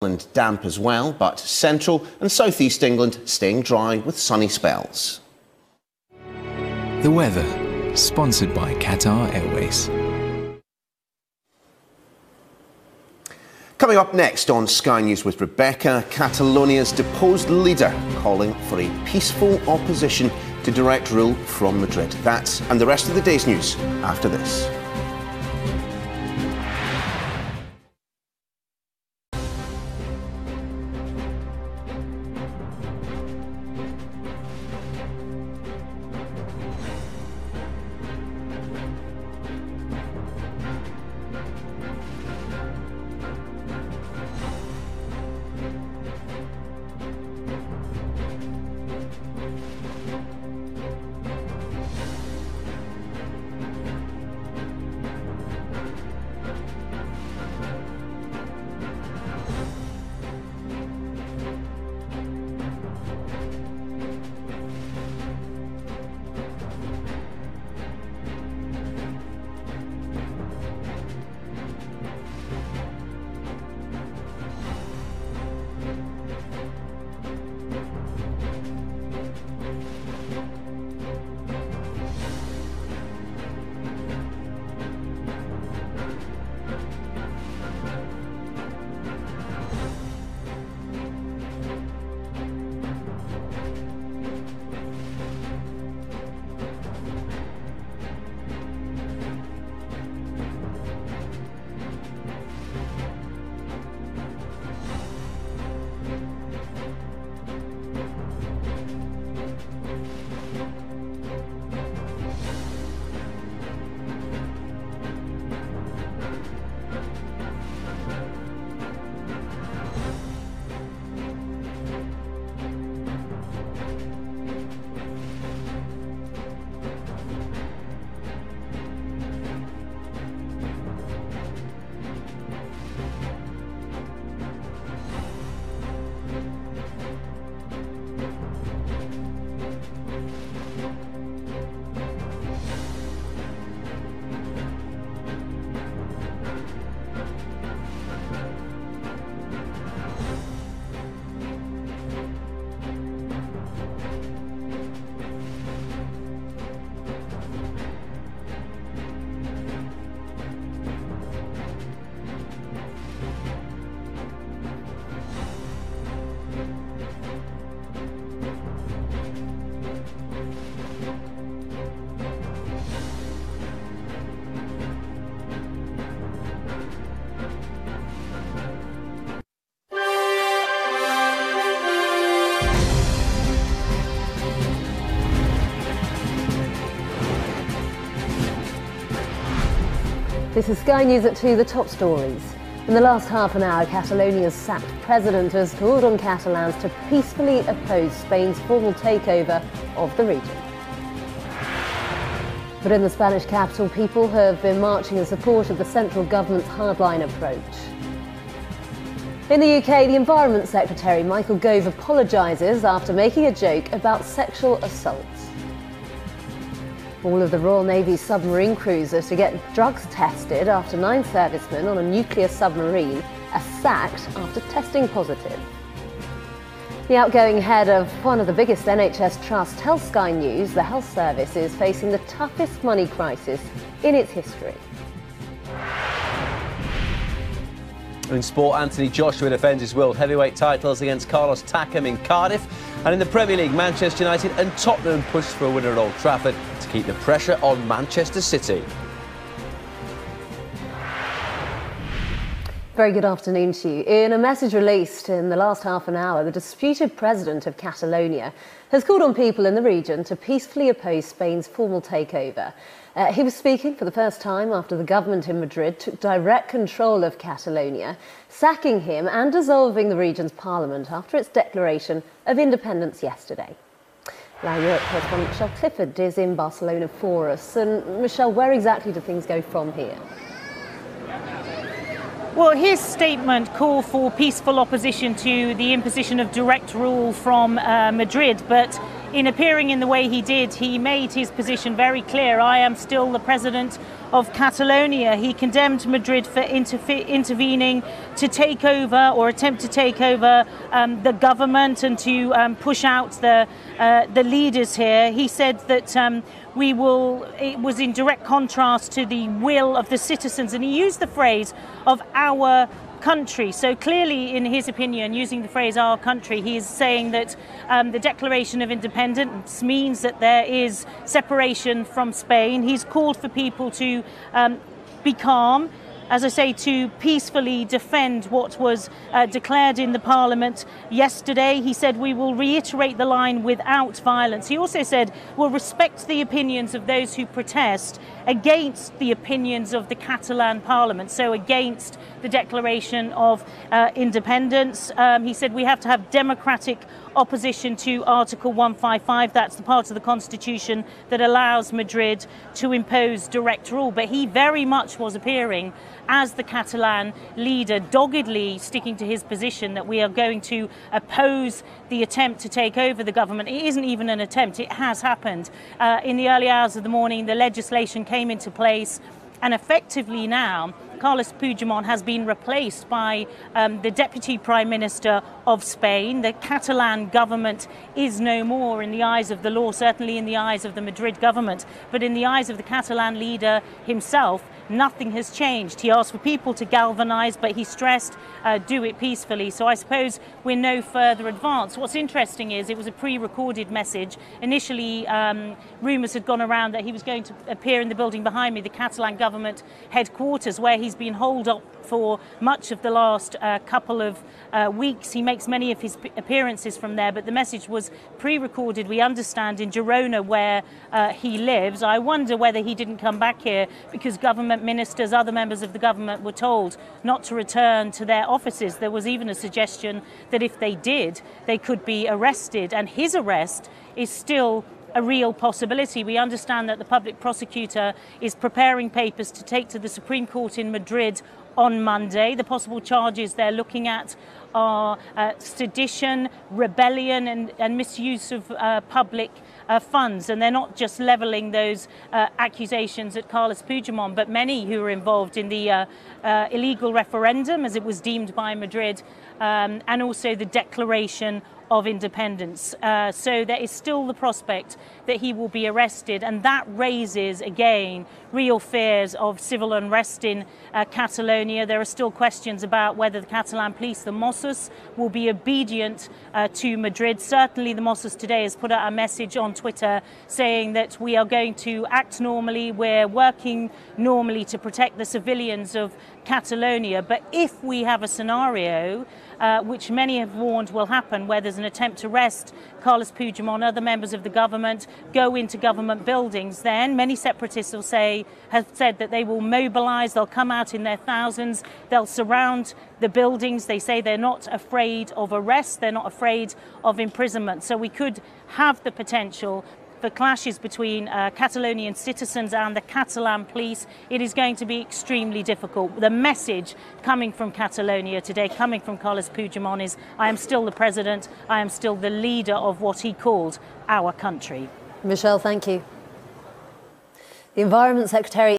And damp as well, but central and southeast England staying dry with sunny spells. The weather, sponsored by Qatar Airways. Coming up next on Sky News with Rebecca, Catalonia's deposed leader calling for a peaceful opposition to direct rule from Madrid. That and the rest of the day's news after this. This is Sky News at 2, the top stories. In the last half an hour, Catalonia's sacked president has called on Catalans to peacefully oppose Spain's formal takeover of the region. But in the Spanish capital, people have been marching in support of the central government's hardline approach. In the UK, the Environment Secretary Michael Gove apologises after making a joke about sexual assaults. All of the Royal Navy's submarine crews are to get drugs tested after 9 servicemen on a nuclear submarine are sacked after testing positive. The outgoing head of one of the biggest NHS trusts tells Sky News the health service is facing the toughest money crisis in its history. In sport, Anthony Joshua defends his world heavyweight titles against Carlos Takam in Cardiff. And in the Premier League, Manchester United and Tottenham pushed for a winner at Old Trafford to keep the pressure on Manchester City. Very good afternoon to you. In a message released in the last half an hour, the disputed president of Catalonia has called on people in the region to peacefully oppose Spain's formal takeover. He was speaking for the first time after the government in Madrid took direct control of Catalonia, sacking him and dissolving the region's parliament after its declaration of independence yesterday. Now, Europe correspondent Michelle Clifford is in Barcelona for us. And Michelle, where exactly do things go from here? Well, his statement called for peaceful opposition to the imposition of direct rule from Madrid, but in appearing in the way he did, he made his position very clear. I am still the president of Catalonia. He condemned Madrid for intervening to take over or attempt to take over the government and to push out the leaders here. He said that it was in direct contrast to the will of the citizens, and he used the phrase of our country. So clearly, in his opinion, using the phrase our country, he is saying that the Declaration of Independence means that there is separation from Spain. He's called for people to be calm, as I say, to peacefully defend what was declared in the Parliament yesterday. He said, we will reiterate the line without violence. He also said, we'll respect the opinions of those who protest against the opinions of the Catalan Parliament, so against the Declaration of Independence. He said we have to have democratic opposition to Article 155. That's the part of the Constitution that allows Madrid to impose direct rule. But he very much was appearing as the Catalan leader, doggedly sticking to his position that we are going to oppose the attempt to take over the government. It isn't even an attempt, it has happened. In the early hours of the morning, the legislation came into place, and effectively now, Carles Puigdemont has been replaced by the Deputy Prime Minister of Spain. The Catalan government is no more in the eyes of the law, certainly in the eyes of the Madrid government, but in the eyes of the Catalan leader himself, nothing has changed. He asked for people to galvanise, but he stressed do it peacefully. So I suppose we're no further advanced. What's interesting is it was a pre-recorded message. Initially, rumours had gone around that he was going to appear in the building behind me, the Catalan government headquarters, where he's been holed up for much of the last couple of weeks. He makes many of his appearances from there, but the message was pre-recorded, we understand, in Girona, where he lives. I wonder whether he didn't come back here because government ministers, other members of the government, were told not to return to their offices. There was even a suggestion that if they did, they could be arrested, and his arrest is still a real possibility. We understand that the public prosecutor is preparing papers to take to the Supreme Court in Madrid on Monday. The possible charges they're looking at are sedition, rebellion and misuse of public funds. And they're not just levelling those accusations at Carles Puigdemont, but many who are involved in the illegal referendum, as it was deemed by Madrid, and also the Declaration of Independence. So there is still the prospect that he will be arrested, and that raises again real fears of civil unrest in Catalonia. There are still questions about whether the Catalan police, the Mossos, will be obedient to Madrid. Certainly the Mossos today has put out a message on Twitter saying that we are going to act normally, we're working normally to protect the civilians of Catalonia. But if we have a scenario which many have warned will happen, where there's an attempt to arrest Carles Puigdemont, other members of the government, go into government buildings, then many separatists have said that they will mobilise, they'll come out in their thousands, they'll surround the buildings. They say they're not afraid of arrest, they're not afraid of imprisonment. So we could have the potential for clashes between Catalonian citizens and the Catalan police. It is going to be extremely difficult. The message coming from Catalonia today, coming from Carles Puigdemont, is I am still the president, I am still the leader of what he called our country. Michelle, thank you. The Environment Secretary